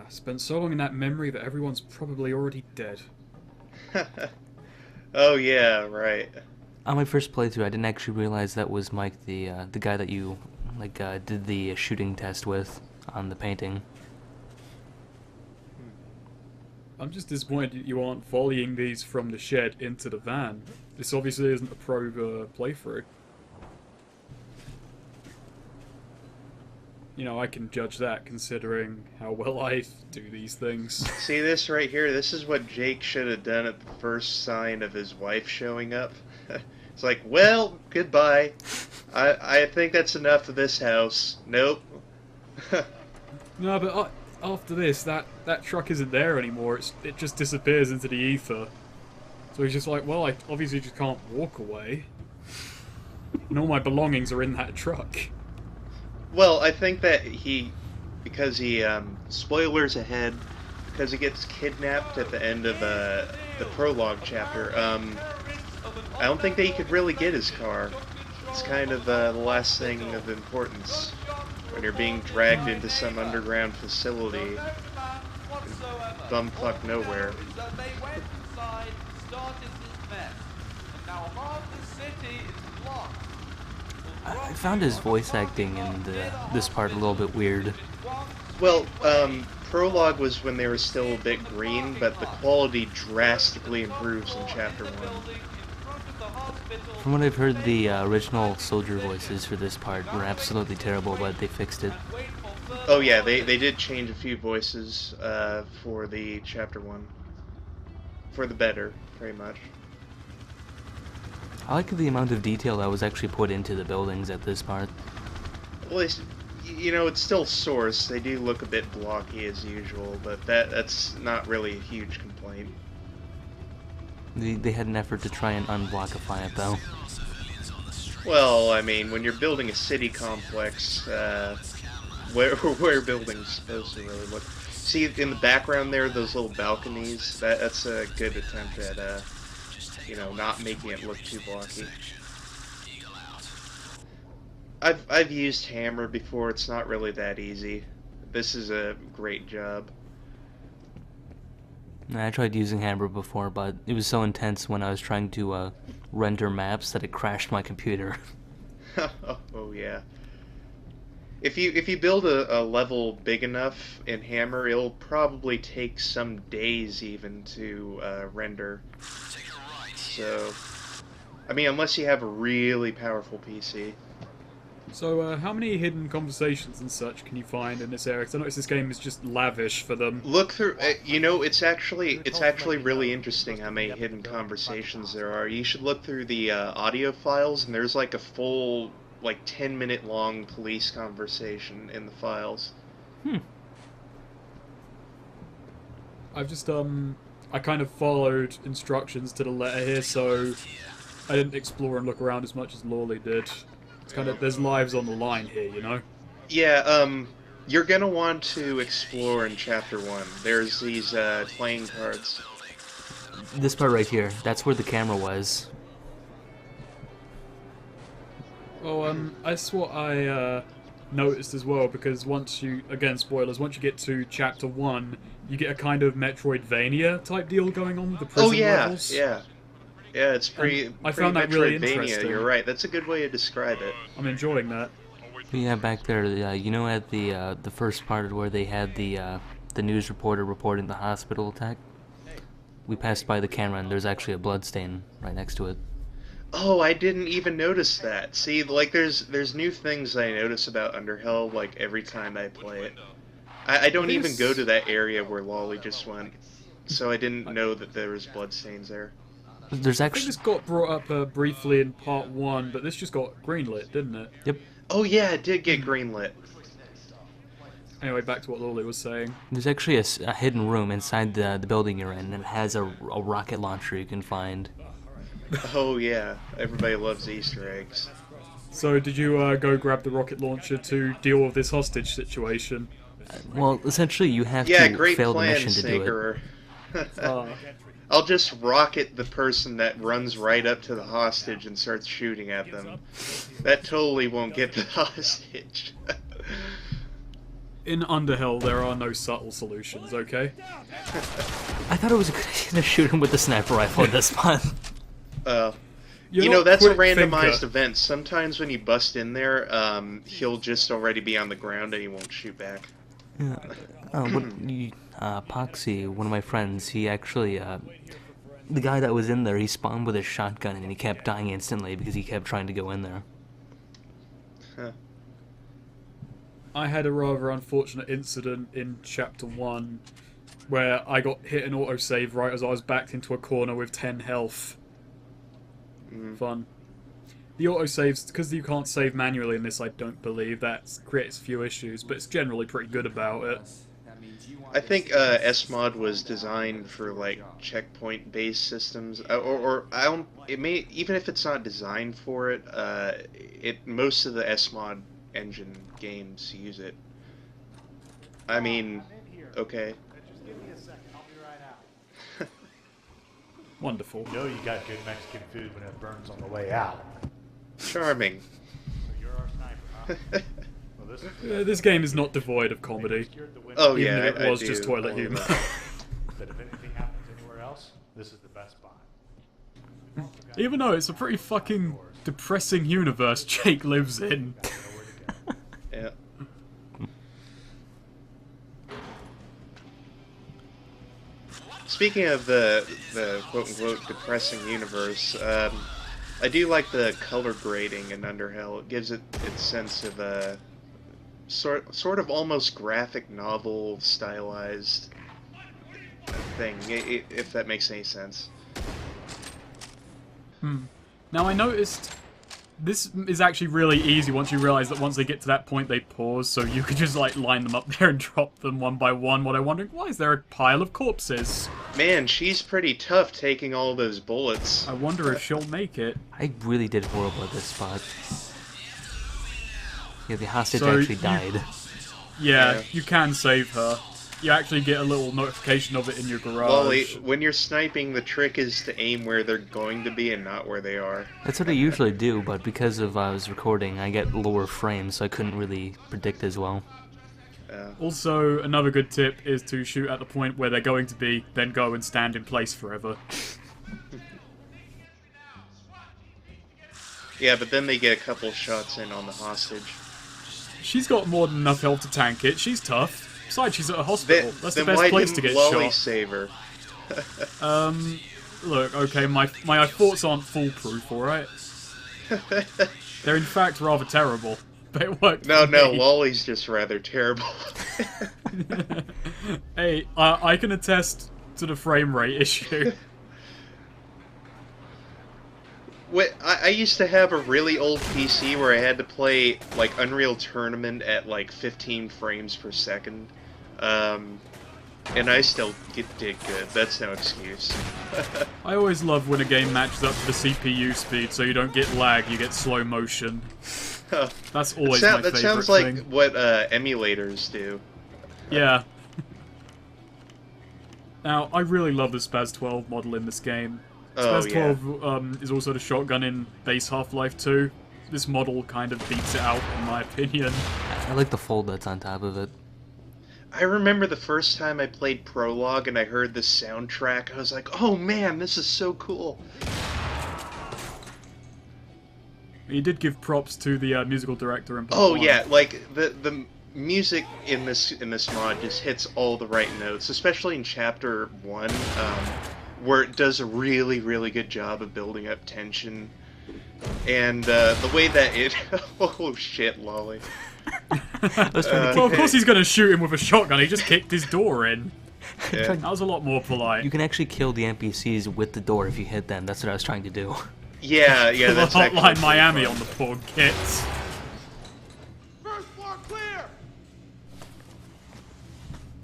Spent so long in that memory that everyone's probably already dead. Oh yeah, right. On my first playthrough, I didn't actually realize that was Mike, the guy that you did the shooting test with on the painting. I'm just disappointed you aren't volleying these from the shed into the van. This obviously isn't a pro playthrough. You know, I can judge that considering how well I do these things. See this right here? This is what Jake should have done at the first sign of his wife showing up. It's like, well, goodbye. I think that's enough of this house. Nope. No, but after this, that truck isn't there anymore. It just disappears into the ether. So he's just like, well, I obviously just can't walk away. And all my belongings are in that truck. Well, I think that because he, spoilers ahead, because he gets kidnapped at the end of the prologue chapter, I don't think that he could really get his car. It's kind of the last thing of importance when you're being dragged into some underground facility, bumfuck nowhere. I found his voice acting in this part a little bit weird. Well, Prologue was when they were still a bit green, but the quality drastically improves in Chapter 1. From what I've heard, the original soldier voices for this part were absolutely terrible, but they fixed it. Oh yeah, they did change a few voices for the Chapter 1. For the better, pretty much. I like the amount of detail that was actually put into the buildings at this part. Well, it's still Source. They do look a bit blocky as usual, but that's not really a huge complaint. They had an effort to try and unblockify it, though. Well, I mean, when you're building a city complex, where buildings supposed to really look. See, in the background there, those little balconies, that's a good attempt at, not making it look too blocky. I've used Hammer before, it's not really that easy. This is a great job. I tried using Hammer before, but it was so intense when I was trying to render maps that it crashed my computer. Oh yeah. If you build a level big enough in Hammer, it'll probably take some days even to render. So, I mean, unless you have a really powerful PC. So, how many hidden conversations and such can you find in this area? Because I noticed this game is just lavish for them. Look through, it's actually really interesting how many hidden conversations there are. You should look through the audio files, and there's like a full, 10-minute long police conversation in the files. I've just, I kind of followed instructions to the letter here, so I didn't explore and look around as much as Lawley did. It's kind of, there's lives on the line here, you know? Yeah, you're gonna want to explore in Chapter 1. There's these, playing cards. This part right here, that's where the camera was. Well, that's what I, noticed as well, because once you, again, spoilers, once you get to Chapter 1, you get a kind of Metroidvania type deal going on with the prison levels. Yeah, it's pretty I found that really Metroidvania, interesting. you're right. That's a good way to describe it. I'm enjoying that. Yeah, back there, you know, at the first part where they had the news reporter reporting the hospital attack? We passed by the camera and there's actually a blood stain right next to it. Oh, I didn't even notice that. See, there's new things I notice about Underhell, every time I play it. I don't even go to that area where Lolly just went, so I didn't know that there was bloodstains there. There's I actually... think this got brought up briefly in part 1, but this just got greenlit, didn't it? Yep. Oh yeah, it did get greenlit. Anyway, back to what Lawley was saying. There's actually a hidden room inside the building you're in, and it has a rocket launcher you can find. Oh yeah, everybody loves Easter eggs. So, did you go grab the rocket launcher to deal with this hostage situation? Well, essentially you have Yeah, to great fail the plan, mission to do Snakerer. I'll just rocket the person that runs right up to the hostage and starts shooting at them. That totally won't get the hostage. In Underhell, there are no subtle solutions, okay? I thought it was a good idea to shoot him with the sniper rifle at this spot. You know, that's a randomized event. Sometimes when you bust in there, he'll just already be on the ground and he won't shoot back. Yeah. Poxy, one of my friends, he actually, the guy that was in there, he spawned with a shotgun and he kept dying instantly because he kept trying to go in there. Huh. I had a rather unfortunate incident in Chapter 1 where I got hit an autosave right as I was backed into a corner with 10 health. Fun. The autosaves, because you can't save manually in this, I don't believe, that creates a few issues, but it's generally pretty good about it. I think SMod was designed for like checkpoint-based systems, or I don't. It may, even if it's not designed for it, most of the SMod engine games use it. I mean, okay. Just give me a second. I'll be right out. Wonderful. You know you got good Mexican food when it burns on the way out. Charming. So you're our sniper, huh? Well, this is This game is not devoid of comedy. Oh Even yeah, if it was I just do. toilet humor. That if anything happens anywhere else, this is the best spot. Even though it's a pretty fucking depressing universe Jake lives in. Yeah. Speaking of the quote-unquote depressing universe, I do like the color grading in Underhell. It gives it its sense of a sort of almost graphic novel stylized thing, if that makes any sense. Now I noticed this is actually really easy once you realize that once they get to that point they pause, so you could just like line them up there and drop them one by one. What I'm wondering, why is there a pile of corpses? Man, she's pretty tough taking all those bullets. I wonder if she'll make it. I really did horrible at this spot. Yeah, the hostage So actually died. Yeah, Yeah. you can save her. You actually get a little notification of it in your garage. Lolly, when you're sniping, the trick is to aim where they're going to be and not where they are. That's what I usually do, but because of I was recording, I get lower frames, so I couldn't really predict as well. Also, another good tip is to shoot at the point where they're going to be, then go and stand in place forever. Yeah, but then they get a couple shots in on the hostage. She's got more than enough health to tank it. She's tough. Besides, she's at a hospital. That's the Then best why place to didn't get Lolly shot. save her? Look, okay, my thoughts aren't foolproof, alright? They're in fact rather terrible, but it worked No, for no, me. Lolly's just rather terrible. Hey, I can attest to the frame rate issue. I used to have a really old PC where I had to play, like, Unreal Tournament at, like, 15 frames per second. And I still did good. That's no excuse. I always love when a game matches up to the CPU speed, so you don't get lag, you get slow motion. That's always my favorite That sounds thing. like what emulators do. Yeah. Now, I really love the Spaz 12 model in this game. Oh, Spaz yeah. 12 is also the shotgun in base Half-Life 2. This model kind of beats it out, in my opinion. I like the fold that's on top of it. I remember the first time I played Prologue and I heard the soundtrack, I was like, oh man, this is so cool. You did give props to the musical director in part Oh 1. yeah, like the music in this mod just hits all the right notes, especially in Chapter 1, where it does a really, really good job of building up tension. And the way that it... oh shit, Lolly. Well, of course he's going to shoot him with a shotgun, he just kicked his door in. Yeah. That was a lot more polite. You can actually kill the NPCs with the door if you hit them. That's what I was trying to do. Yeah, The that's actually Hotline pretty Miami fun. on the poor kids. First floor clear!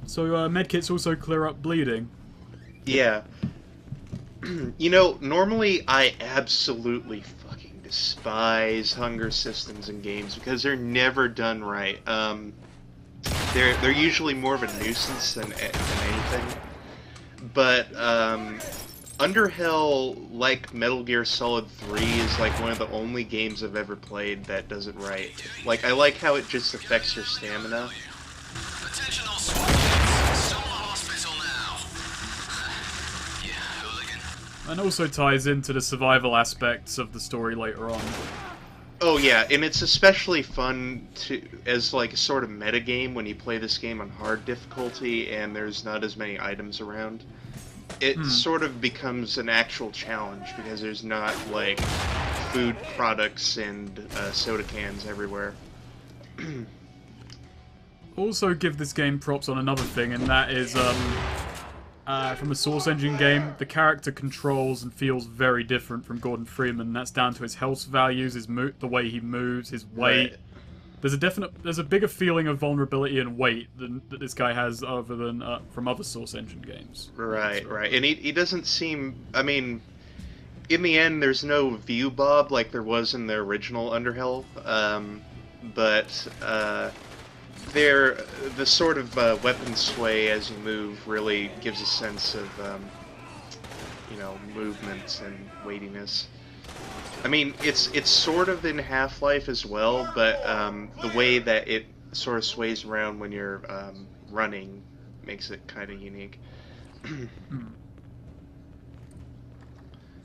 So, medkits also clear up bleeding. Yeah. You know, normally I absolutely fucking despise hunger systems in games because they're never done right. They're usually more of a nuisance than anything. But Underhell, like Metal Gear Solid 3, is like one of the only games I've ever played that does it right. Like, I like how it just affects your stamina. And also ties into the survival aspects of the story later on. Oh yeah, and it's especially fun as like a sort of metagame when you play this game on hard difficulty and there's not as many items around. It sort of becomes an actual challenge because there's not like food products and soda cans everywhere. Also give this game props on another thing, and that is from a Source Engine game, the character controls and feels very different from Gordon Freeman. That's down to his health values, the way he moves, his weight. Right. There's a bigger feeling of vulnerability and weight that this guy has other than from other Source Engine games. Right, right. And he doesn't seem... I mean, in the end, there's no view bob like there was in the original Underhell. But the sort of weapon sway as you move really gives a sense of, movement and weightiness. I mean, it's sort of in Half-Life as well, but the way that it sort of sways around when you're running makes it kind of unique.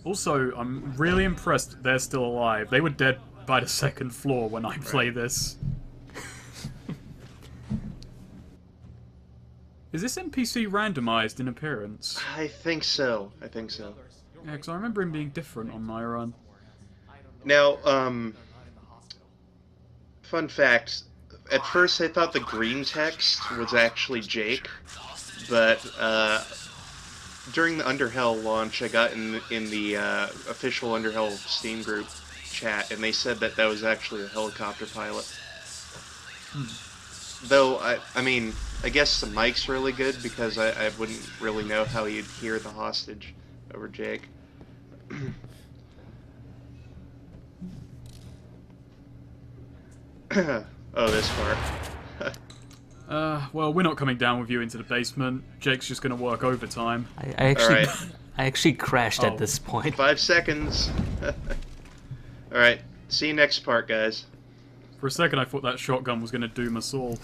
Also, I'm really impressed they're still alive. They were dead by the second floor when I play this. Is this NPC randomized in appearance? I think so. I think so. Yeah, because I remember him being different on my run. Now, fun fact, at first I thought the green text was actually Jake, but during the Underhell launch I got in the official Underhell Steam group chat, and they said that was actually a helicopter pilot. Though, I mean, I guess the mic's really good because I wouldn't really know how you'd hear the hostage over Jake. Oh, this part. Well, we're not coming down with you into the basement. Jake's just gonna work overtime. I actually crashed Oh. at this point. 5 seconds. Alright, see you next part, guys. For a second I thought that shotgun was gonna doom us all.